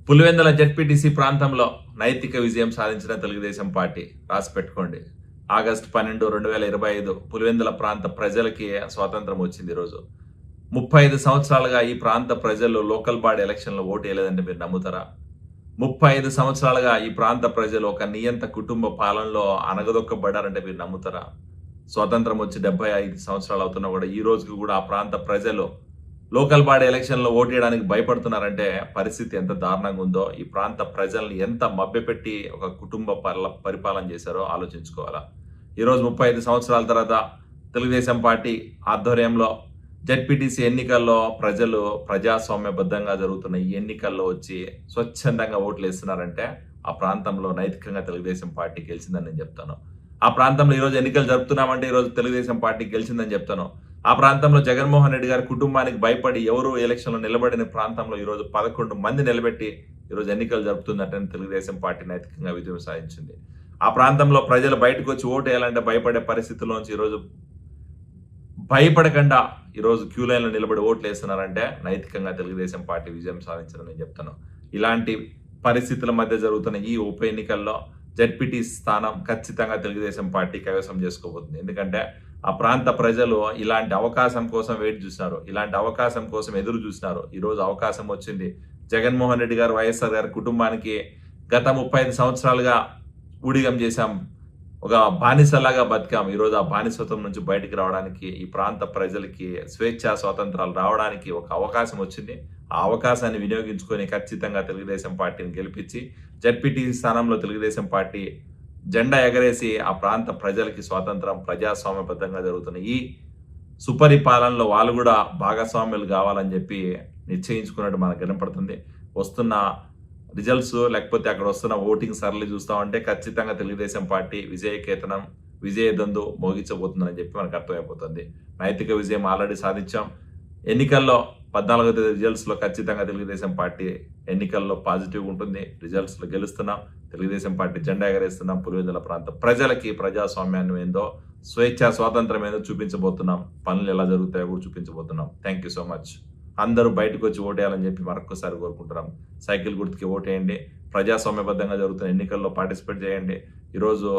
Pulivendula ZPTC ప్రాంతంలో నైతిక విజయం సాధించిన తెలుగుదేశం పార్టీ రాసి పెట్టుకోండి. ఆగస్టు 12, 2025 పులివెందుల ప్రాంత ప్రజలకి స్వాతంత్రం వచ్చింది ఈరోజు. 35 సంవత్సరాలుగా ఈ ప్రాంత ప్రజలు లోకల్ బాడీ ఎలక్షన్లో ఓటు వేయలేదంటే మీరు నమ్ముతారా? 35 సంవత్సరాలుగా ఈ ప్రాంత ప్రజలు ఒక నియంత కుటుంబ పాలనలో అనగదొక్కబడ్డారంటే మీరు నమ్ముతారా? స్వాతంత్రం వచ్చి 75 సంవత్సరాలు అవుతున్నా కూడా ఈ రోజుకి కూడా ఆ ప్రాంత ప్రజలు లోకల్ బాడీ ఎలక్షన్లో ఓటేయడానికి భయపడుతున్నారంటే పరిస్థితి ఎంత దారుణంగా ఉందో, ఈ ప్రాంత ప్రజల్ని ఎంత మభ్యపెట్టి ఒక కుటుంబ పరిపాలన చేశారో ఆలోచించుకోవాలా. ఈరోజు 35 సంవత్సరాల తర్వాత తెలుగుదేశం పార్టీ ఆధ్వర్యంలో జెడ్పీటీసీ ఎన్నికల్లో ప్రజలు ప్రజాస్వామ్యబద్ధంగా జరుగుతున్న ఈ ఎన్నికల్లో వచ్చి స్వచ్ఛందంగా ఓట్లు వేస్తున్నారంటే ఆ ప్రాంతంలో నైతికంగా తెలుగుదేశం పార్టీ గెలిచిందని నేను చెప్తాను. ఆ ప్రాంతంలో ఈరోజు ఎన్నికలు జరుపుతున్నామంటే ఈరోజు తెలుగుదేశం పార్టీ గెలిచిందని చెప్తాను. ఆ ప్రాంతంలో జగన్మోహన్ రెడ్డి గారి కుటుంబానికి భయపడి ఎవరు ఎలక్షన్లో నిలబడిన ప్రాంతంలో ఈరోజు 11 మంది నిలబెట్టి ఈరోజు ఎన్నికలు జరుపుతుందంటే తెలుగుదేశం పార్టీ నైతికంగా విజయం సాధించింది. ఆ ప్రాంతంలో ప్రజలు బయటకు వచ్చి ఓటు వేయాలంటే భయపడే పరిస్థితుల్లోంచి ఈరోజు భయపడకుండా ఈరోజు క్యూ లైన్లో నిలబడి ఓట్లు వేస్తున్నారంటే నైతికంగా తెలుగుదేశం పార్టీ విజయం సాధించడం నేను చెప్తాను. ఇలాంటి పరిస్థితుల మధ్య జరుగుతున్న ఈ ఉప ఎన్నికల్లో జెడ్పీటీ స్థానం ఖచ్చితంగా తెలుగుదేశం పార్టీ కైవసం చేసుకోబోతుంది. ఎందుకంటే ఆ ప్రాంత ప్రజలు ఇలాంటి అవకాశం కోసం వెయిట్ చూసినారు, ఇలాంటి అవకాశం కోసం ఎదురు చూసినారు. ఈరోజు అవకాశం వచ్చింది. జగన్మోహన్ రెడ్డి గారు, వైఎస్ఆర్ గారి కుటుంబానికి గత 35 సంవత్సరాలుగా ఊడిగం చేశాం, ఒక బానిసలాగా బతికాం. ఈరోజు ఆ బానిసత్వం నుంచి బయటికి రావడానికి, ఈ ప్రాంత ప్రజలకి స్వేచ్ఛా స్వాతంత్రాలు రావడానికి ఒక అవకాశం వచ్చింది. ఆ అవకాశాన్ని వినియోగించుకొని ఖచ్చితంగా తెలుగుదేశం పార్టీని గెలిపించి జెడ్పీటీ స్థానంలో తెలుగుదేశం పార్టీ జెండా ఎగరేసి ఆ ప్రాంత ప్రజలకి స్వాతంత్రం ప్రజాస్వామ్యబద్ధంగా జరుగుతున్న ఈ సుపరిపాలనలో వాళ్ళు కూడా భాగస్వామ్యులు కావాలని చెప్పి నిశ్చయించుకున్నట్టు మనకు కనపడుతుంది. వస్తున్న రిజల్ట్స్ లేకపోతే అక్కడ వస్తున్న ఓటింగ్ సరళి చూస్తామంటే ఖచ్చితంగా తెలుగుదేశం పార్టీ విజయకేతనం విజయదందు మోగించబోతుందని చెప్పి మనకు అర్థమైపోతుంది. నైతిక విజయం ఆల్రెడీ సాధించాం. ఎన్నికల్లో 14వ తేదీ రిజల్ట్స్లో ఖచ్చితంగా తెలుగుదేశం పార్టీ ఎన్నికల్లో పాజిటివ్ ఉంటుంది. రిజల్ట్స్లో గెలుస్తున్నాం. తెలుగుదేశం పార్టీ జెండా ఎగరేస్తున్నాం. పులివెందుల ప్రాంత ప్రజలకి ప్రజాస్వామ్యాన్ని ఏందో, స్వేచ్ఛా స్వాతంత్రం ఏందో చూపించబోతున్నాం. పనులు ఎలా జరుగుతాయో కూడా చూపించబోతున్నాం. Thank you so much. అందరూ బయటకు వచ్చి ఓటేయాలని చెప్పి మరొకసారి కోరుకుంటున్నాం. సైకిల్ గుర్తుకి ఓటేయండి. ప్రజాస్వామ్యబద్ధంగా జరుగుతున్న ఎన్నికల్లో పార్టిసిపేట్ చేయండి. ఈరోజు